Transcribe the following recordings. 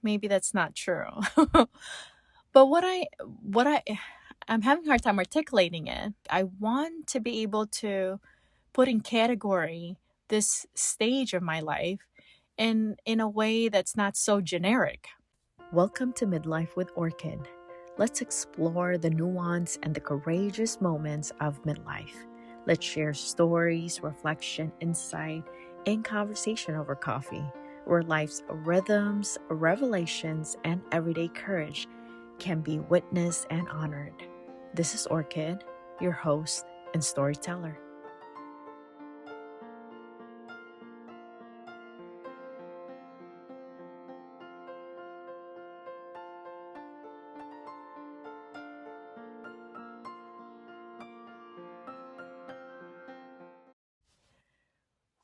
maybe that's not true. But I'm having a hard time articulating it. I want to be able to put in category this stage of my life in a way that's not so generic. Welcome to Midlife with Orchid. Let's explore the nuance and the courageous moments of midlife. Let's share stories, reflection, insight, and conversation over coffee, where life's rhythms, revelations, and everyday courage can be witnessed and honored. This is Orchid, your host and storyteller.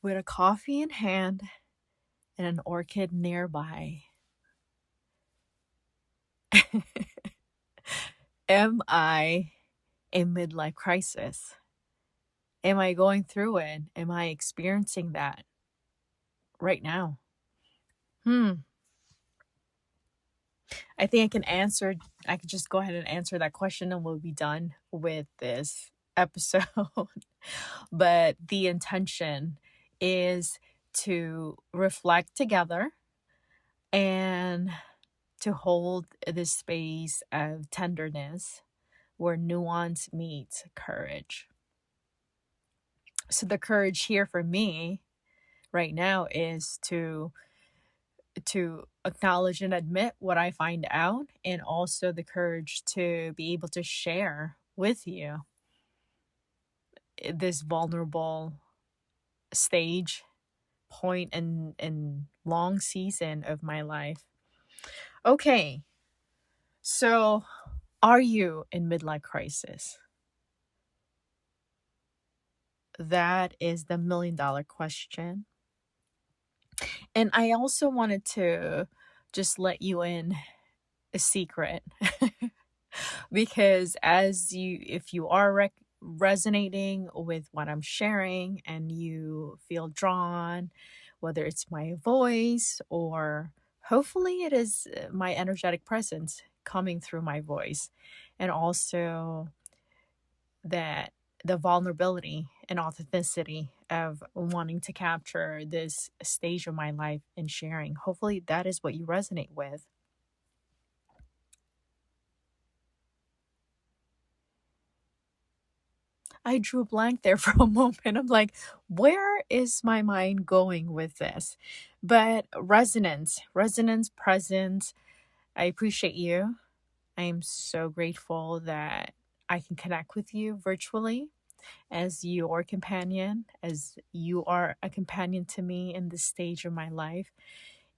With a coffee in hand and an orchid nearby, am I a midlife crisis? Am I going through it? Am I experiencing that right now? I think I could just go ahead and answer that question and we'll be done with this episode. But the intention is to reflect together and to hold this space of tenderness where nuance meets courage. So the courage here for me right now is to acknowledge and admit what I find out, and also the courage to be able to share with you this vulnerable stage point and long season of my life. Okay, so are you in midlife crisis? That is the $1,000,000 question. And I also wanted to just let you in a secret because if you are resonating with what I'm sharing and you feel drawn, whether it's my voice or hopefully it is my energetic presence coming through my voice, and also that the vulnerability and authenticity of wanting to capture this stage of my life and sharing. Hopefully that is what you resonate with. I drew a blank there for a moment. I'm like, where is my mind going with this? But resonance, presence. I appreciate you. I am so grateful that I can connect with you virtually as your companion, as you are a companion to me in this stage of my life,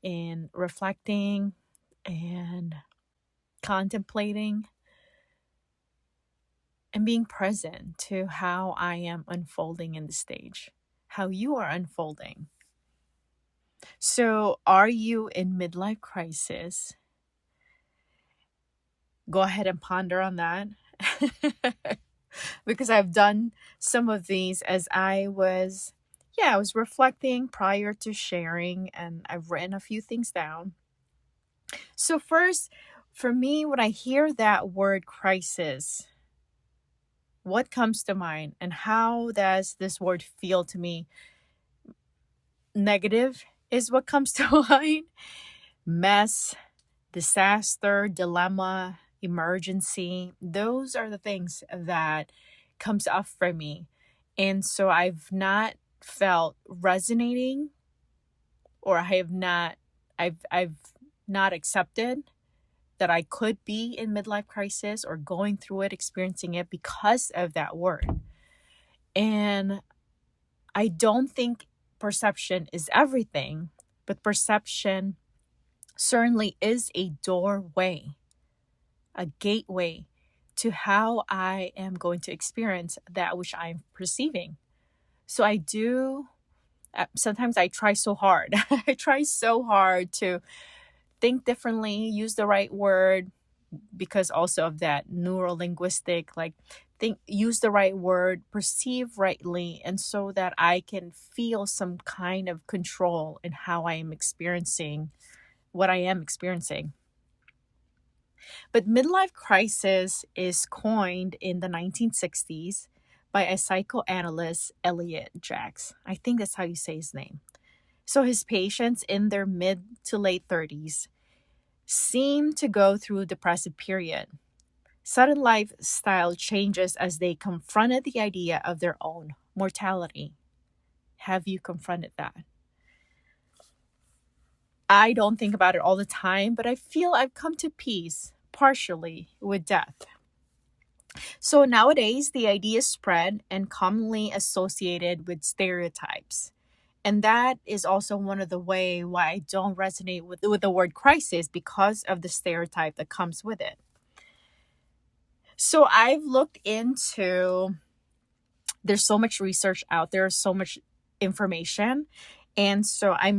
in reflecting and contemplating and being present to how I am unfolding in the stage, how you are unfolding. So, are you in midlife crisis? Go ahead and ponder on that. Because I've done some of these as I was reflecting prior to sharing, and I've written a few things down. So first, for me, when I hear that word crisis, what comes to mind and how does this word feel to me? Negative is what comes to mind. Mess, disaster, dilemma, emergency. Those are the things that comes up for me. And so I've not felt resonating, or I've not accepted that I could be in midlife crisis or going through it, experiencing it because of that word. And I don't think perception is everything, but perception certainly is a doorway, a gateway to how I am going to experience that which I'm perceiving. So sometimes I try so hard. I try so hard to think differently, use the right word, because also of that neuro-linguistic, use the right word, perceive rightly, and so that I can feel some kind of control in how I am experiencing what I am experiencing. But midlife crisis is coined in the 1960s by a psychoanalyst, Elliot Jacks. I think that's how you say his name. So his patients in their mid to late 30s seem to go through a depressive period. Sudden lifestyle changes as they confronted the idea of their own mortality. Have you confronted that? I don't think about it all the time, but I feel I've come to peace partially with death. So nowadays, the idea is spread and commonly associated with stereotypes. And that is also one of the way why I don't resonate with the word crisis, because of the stereotype that comes with it. So I've looked into, there's so much research out there, so much information. And so I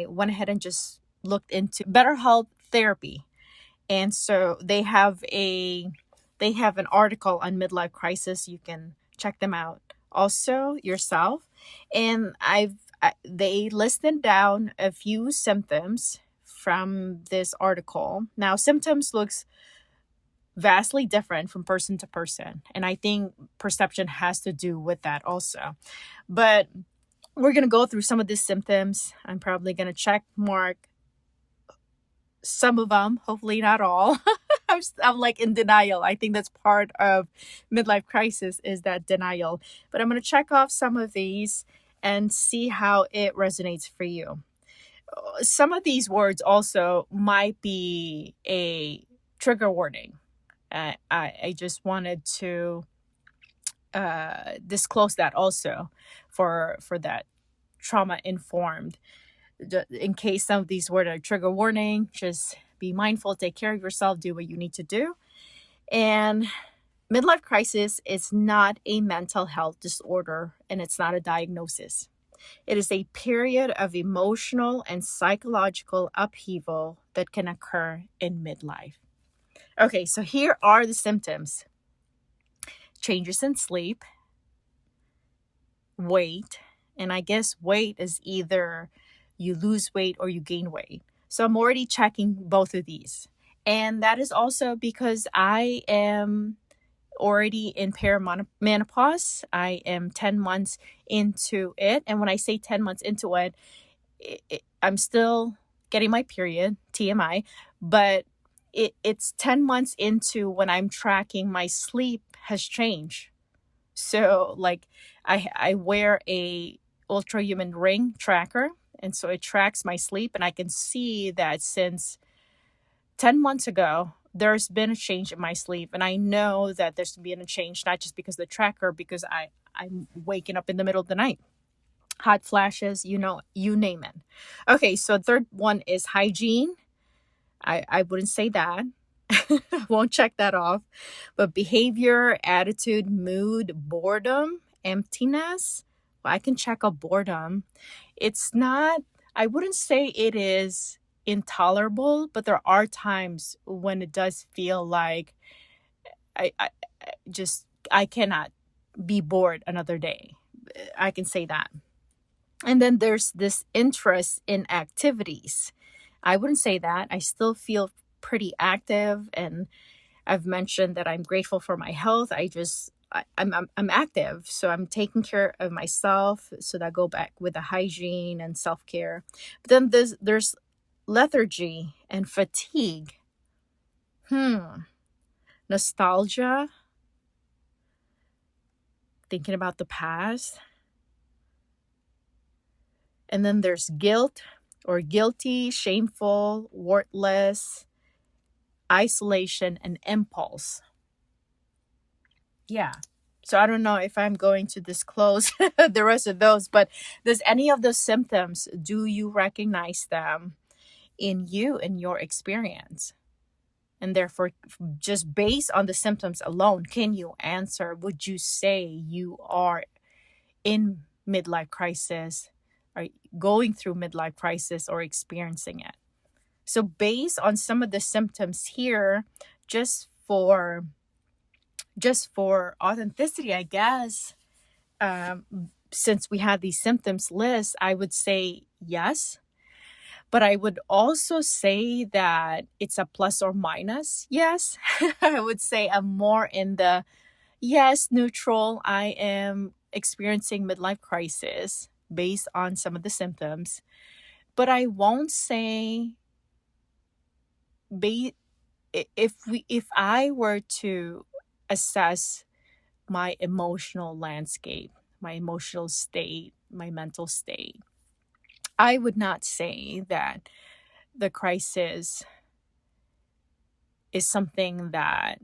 went ahead and just looked into BetterHelp therapy. And so they have an article on midlife crisis. You can check them out also yourself. And they listed down a few symptoms from this article. Now, symptoms looks vastly different from person to person, and I think perception has to do with that also. But we're going to go through some of these symptoms. I'm probably going to check mark some of them, hopefully not all. I'm like in denial. I think that's part of midlife crisis, is that denial. But I'm going to check off some of these and see how it resonates for you. Some of these words also might be a trigger warning. I just wanted to disclose that also for that trauma informed. In case some of these words are trigger warning, just be mindful, take care of yourself, do what you need to do. And midlife crisis is not a mental health disorder, and it's not a diagnosis. It is a period of emotional and psychological upheaval that can occur in midlife. Okay, so here are the symptoms: changes in sleep, weight, and I guess weight is either you lose weight or you gain weight. So I'm already checking both of these. And that is also because I am already in perimenopause. I am 10 months into it. And when I say 10 months into it, I'm still getting my period, TMI, but it's 10 months into when I'm tracking my sleep has changed. So like I wear a ultrahuman ring tracker, and so it tracks my sleep, and I can see that since 10 months ago, there's been a change in my sleep. And I know that there's been a change, not just because of the tracker, because I'm waking up in the middle of the night. Hot flashes, you name it. Okay, so third one is hygiene. I wouldn't say that. I won't check that off. But behavior, attitude, mood, boredom, emptiness. Well, I can check a boredom. It's not, I wouldn't say it is intolerable, but there are times when it does feel like I cannot be bored another day. I can say that. And then there's this interest in activities. I wouldn't say that. I still feel pretty active, and I've mentioned that I'm grateful for my health. I'm active, so I'm taking care of myself. So that go back with the hygiene and self-care. But then there's lethargy and fatigue. Nostalgia, thinking about the past. And then there's guilt or guilty, shameful, worthless, isolation, and impulse. Yeah. So I don't know if I'm going to disclose the rest of those, but does any of those symptoms, do you recognize them in you, in your experience? And therefore, just based on the symptoms alone, can you answer, would you say you are in midlife crisis, or going through midlife crisis, or experiencing it? So based on some of the symptoms here, just for authenticity, I guess, since we had these symptoms list, I would say yes. But I would also say that it's a plus or minus. Yes, I would say I'm more in the yes, neutral. I am experiencing midlife crisis based on some of the symptoms, but I won't say ba- if I were to assess my emotional landscape, my emotional state, my mental state, I would not say that the crisis is something that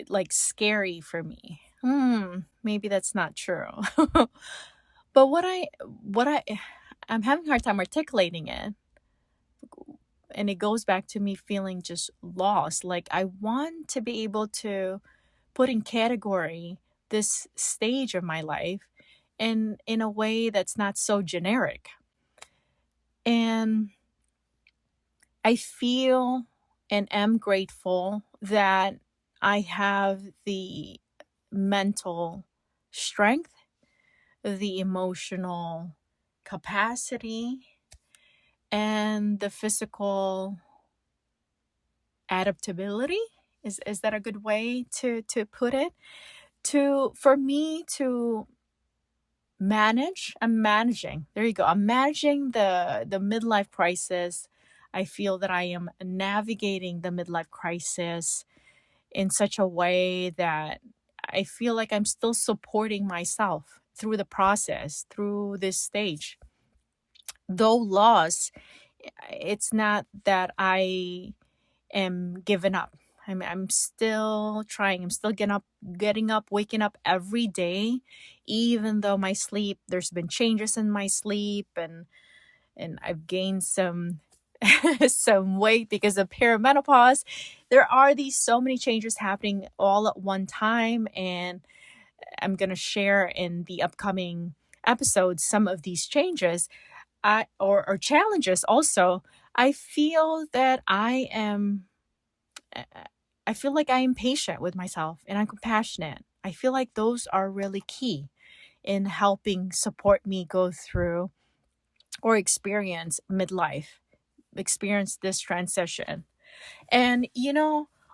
like scary for me. Maybe that's not true. But what I'm having a hard time articulating it, and it goes back to me feeling just lost. Like I want to be able to put in category this stage of my life and in a way that's not so generic. And I feel and am grateful that I have the mental strength, the emotional capacity, and the physical adaptability. Is that a good way to put it? To for me to manage, I'm managing. There you go. I'm managing the midlife crisis. I feel that I am navigating the midlife crisis in such a way that I feel like I'm still supporting myself through the process, through this stage. Though loss, it's not that I am giving up. I'm still trying. I'm still getting up, waking up every day, even though my sleep, there's been changes in my sleep, and I've gained some some weight because of perimenopause. There are these so many changes happening all at one time, and I'm gonna share in the upcoming episodes some of these changes. Or challenges also. I feel that I feel like I am patient with myself and I'm compassionate. I feel like those are really key in helping support me go through or experience midlife, experience this transition. And,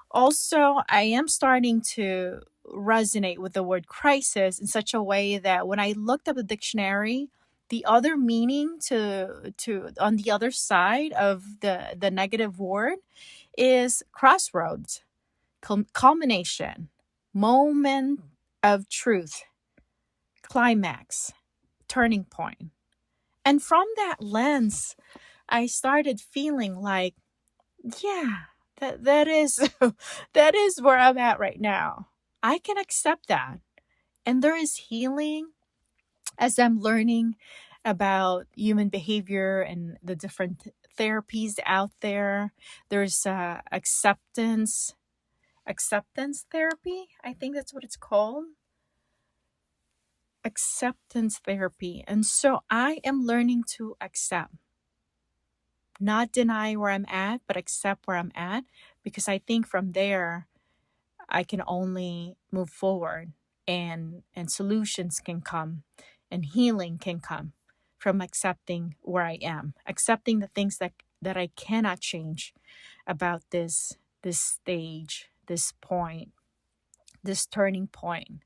also, I am starting to resonate with the word crisis in such a way that when I looked up the dictionary, the other meaning to on the other side of the negative word is crossroads, culmination, moment of truth, climax, turning point. And from that lens, I started feeling like, yeah, that is that is where I'm at right now. I can accept that. And there is healing as I'm learning about human behavior and the different therapies out there. There's acceptance therapy. I think that's what it's called. Acceptance therapy. And so I am learning to accept, not deny where I'm at, but accept where I'm at, because I think from there I can only move forward, and solutions can come and healing can come from accepting where I am, accepting the things that I cannot change about this stage, this point, this turning point,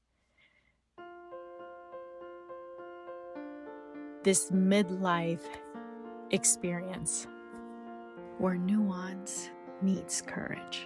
this midlife experience where nuance meets courage.